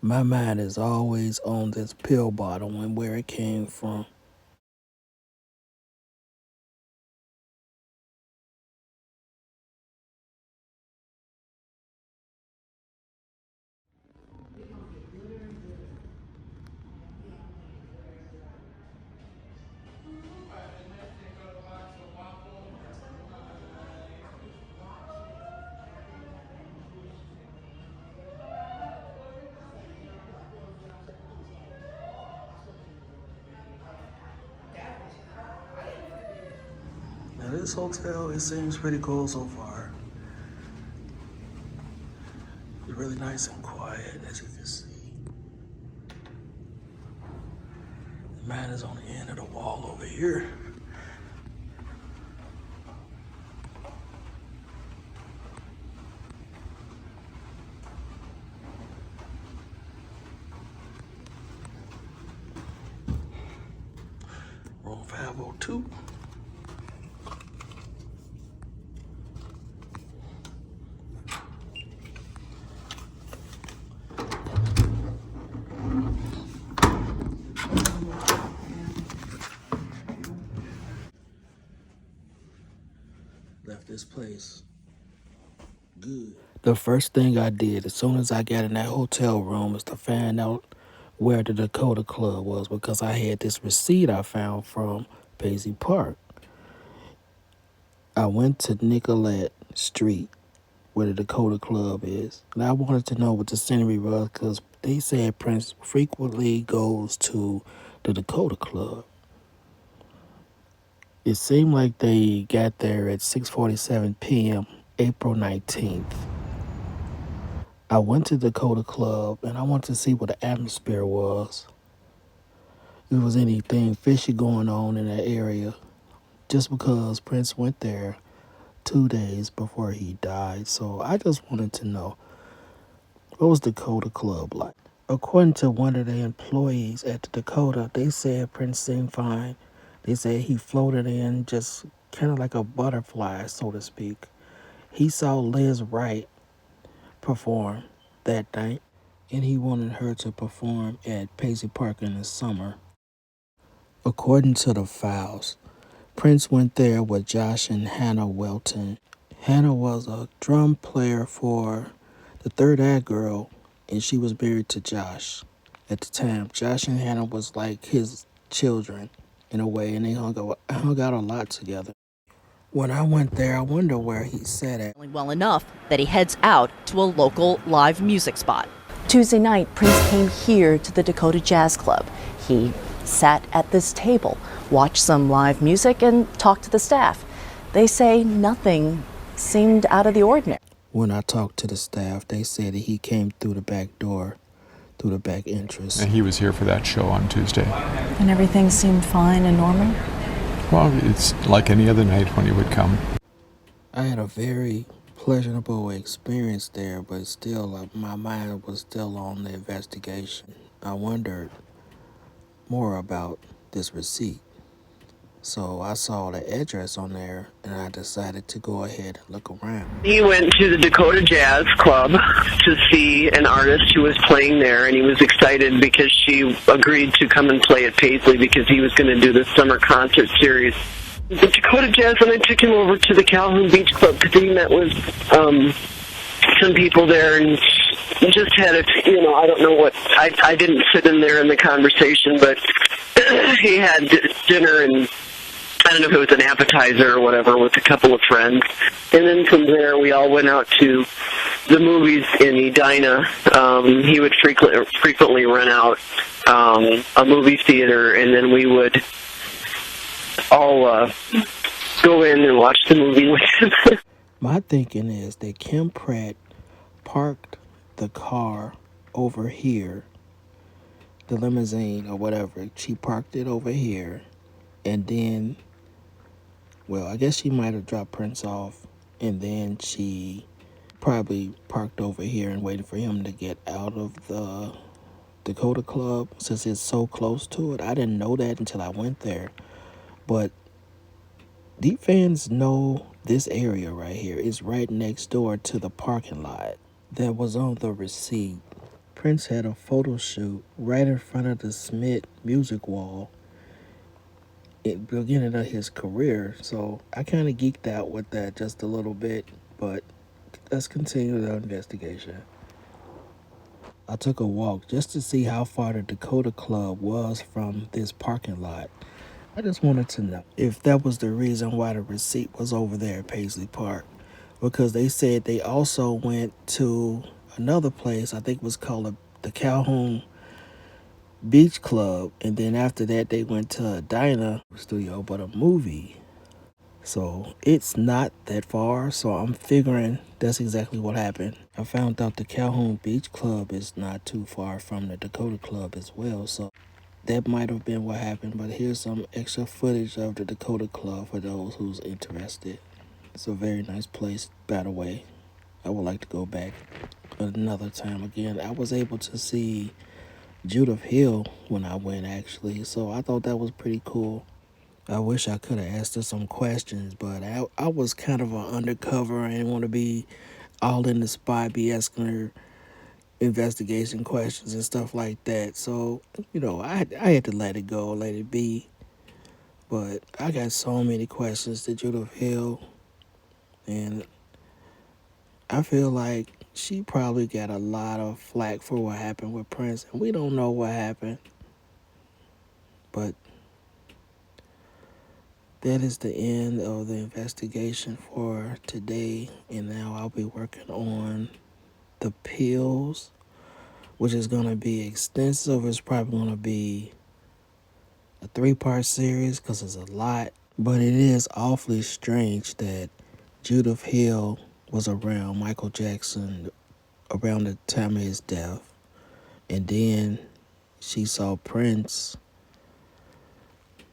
My mind is always on this pill bottle and where it came from. Now this hotel, it seems pretty cool so far. It's really nice and quiet, as you can see. The man is on the end of the wall over here. Room 502. Left this place good. The first thing I did as soon as I got in that hotel room is to find out where the Dakota Club was, because I had this receipt I found from Paisley Park. I went to Nicollet Street where the Dakota Club is, and I wanted to know what the scenery was because they said Prince frequently goes to the Dakota Club. It seemed like they got there at 6:47 p.m. April 19th. I went to Dakota Club and I wanted to see what the atmosphere was. If there was anything fishy going on in that area, just because Prince went there 2 days before he died. So I just wanted to know, what was Dakota Club like? According to one of the employees at the Dakota, they said Prince seemed fine. They said he floated in just kind of like a butterfly, so to speak. He saw Liz Wright perform that night, and he wanted her to perform at Paisley Park in the summer. According to the files, Prince went there with Josh and Hannah Welton. Hannah was a drum player for the Third Eye Girl, and she was married to Josh. At the time, Josh and Hannah was like his children in a way, and they hung out a lot together. When I went there, I wonder where he sat at. Well enough that he heads out to a local live music spot. Tuesday night, Prince came here to the Dakota Jazz Club. He sat at this table, watched some live music, and talked to the staff. They say nothing seemed out of the ordinary. When I talked to the staff, they said that he came through the back door, through the back entrance. And he was here for that show on Tuesday. And everything seemed fine and normal? Well, it's like any other night when he would come. I had a very pleasurable experience there, but still, my mind was still on the investigation. I wondered more about this receipt. So I saw the address on there, and I decided to go ahead and look around. He went to the Dakota Jazz Club to see an artist who was playing there, and he was excited because she agreed to come and play at Paisley because he was going to do this summer concert series. The Dakota Jazz, and I took him over to the Calhoun Beach Club because he met with some people there and just had a, I don't know what, I didn't sit in there in the conversation, but he had dinner and I don't know if it was an appetizer or whatever with a couple of friends. And then from there, we all went out to the movies in Edina. He would frequently rent out a movie theater, and then we would all go in and watch the movie with him. My thinking is that Kim Pratt parked the car over here, the limousine or whatever. She parked it over here, and then, well, I guess she might have dropped Prince off, and then she probably parked over here and waited for him to get out of the Dakota Club since it's so close to it. I didn't know that until I went there. But these fans know this area right here is right next door to the parking lot that was on the receipt. Prince had a photo shoot right in front of the Smith Music Wall at the beginning of his career. So I kind of geeked out with that just a little bit, but let's continue the investigation. I took a walk just to see how far the Dakota Club was from this parking lot. I just wanted to know if that was the reason why the receipt was over there at Paisley Park. Because they said they also went to another place, I think it was called the Calhoun Beach Club. And then after that, they went to a diner studio, but a movie. So it's not that far. So I'm figuring that's exactly what happened. I found out the Calhoun Beach Club is not too far from the Dakota Club as well. So that might have been what happened. But here's some extra footage of the Dakota Club for those who's interested. It's a very nice place, by the way. I would like to go back another time again. I was able to see Judith Hill when I went, actually. So I thought that was pretty cool. I wish I could have asked her some questions, but I was kind of an undercover. I didn't want to be all in the spot, be asking her investigation questions and stuff like that. So, I had to let it go, let it be. But I got so many questions to Judith Hill, and I feel like she probably got a lot of flack for what happened with Prince, and we don't know what happened. But that is the end of the investigation for today, and now I'll be working on the pills, which is going to be extensive. It's probably going to be a 3-part series because it's a lot, but it is awfully strange that Judith Hill was around Michael Jackson around the time of his death, and then she saw Prince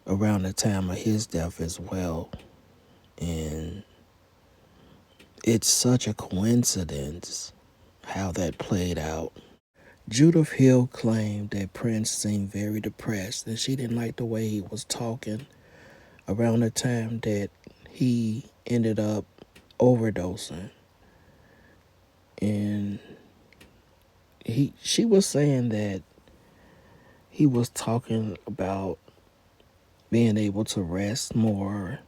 around the time of his death as well. And it's such a coincidence how that played out. Judith Hill claimed that Prince seemed very depressed and she didn't like the way he was talking around the time that he ended up overdosing. And she was saying that he was talking about being able to rest more,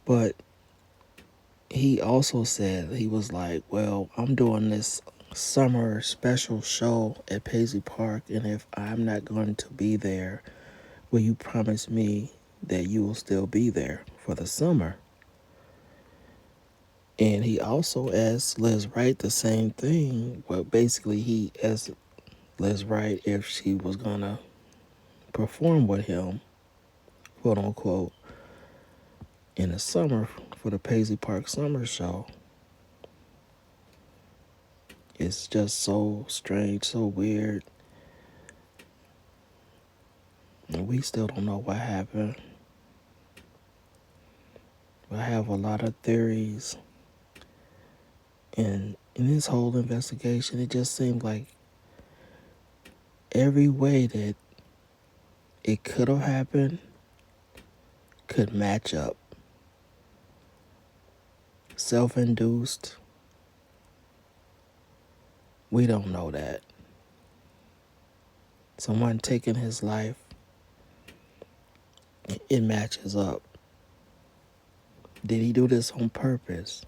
but he also said, he was like, well, I'm doing this summer special show at Paisley Park, and if I'm not going to be there, will you promise me that you will still be there for the summer? And he also asked Liz Wright the same thing. Well, basically he asked Liz Wright if she was gonna perform with him, quote unquote, in the summer for the Paisley Park Summer Show. It's just so strange, so weird. And we still don't know what happened. I have a lot of theories. And in this whole investigation, it just seemed like every way that it could have happened could match up. Self-induced, we don't know that. Someone taking his life, it matches up. Did he do this on purpose?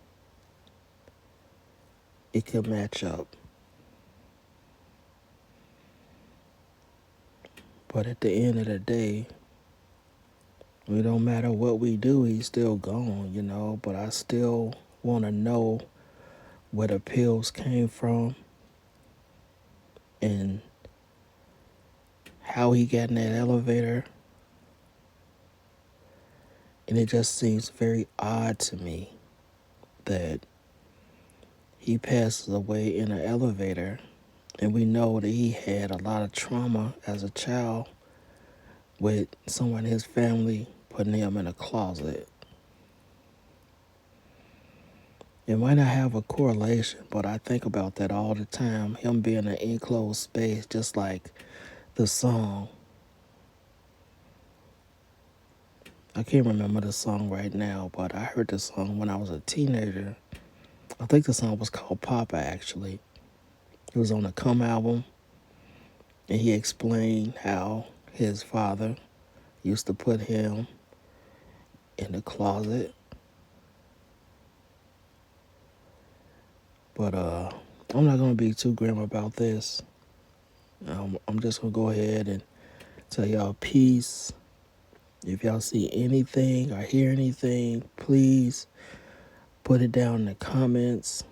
It could match up. But at the end of the day, it don't matter what we do, he's still gone, But I still want to know where the pills came from and how he got in that elevator. And it just seems very odd to me that he passes away in an elevator, and we know that he had a lot of trauma as a child with someone in his family putting him in a closet. It might not have a correlation, but I think about that all the time. Him being in an enclosed space, just like the song. I can't remember the song right now, but I heard the song when I was a teenager. I think the song was called Papa, actually. It was on the Come album, and he explained how his father used to put him in the closet. But I'm not gonna be too grim about this. I'm just gonna go ahead and tell y'all peace. If y'all see anything or hear anything, please put it down in the comments.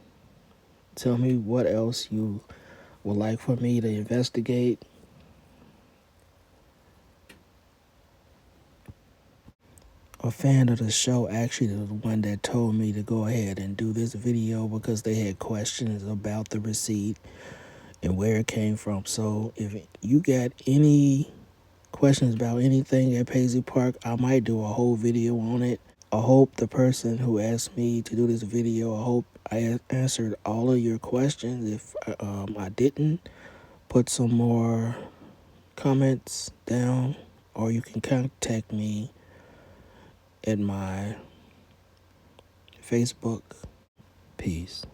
Tell me what else you would like for me to investigate. A fan of the show actually the one that told me to go ahead and do this video because they had questions about the receipt and where it came from. So if you got any questions about anything at Paisley Park, I might do a whole video on it. I hope the person who asked me to do this video, I hope I answered all of your questions. If I didn't, put some more comments down, or you can contact me at my Facebook. Peace.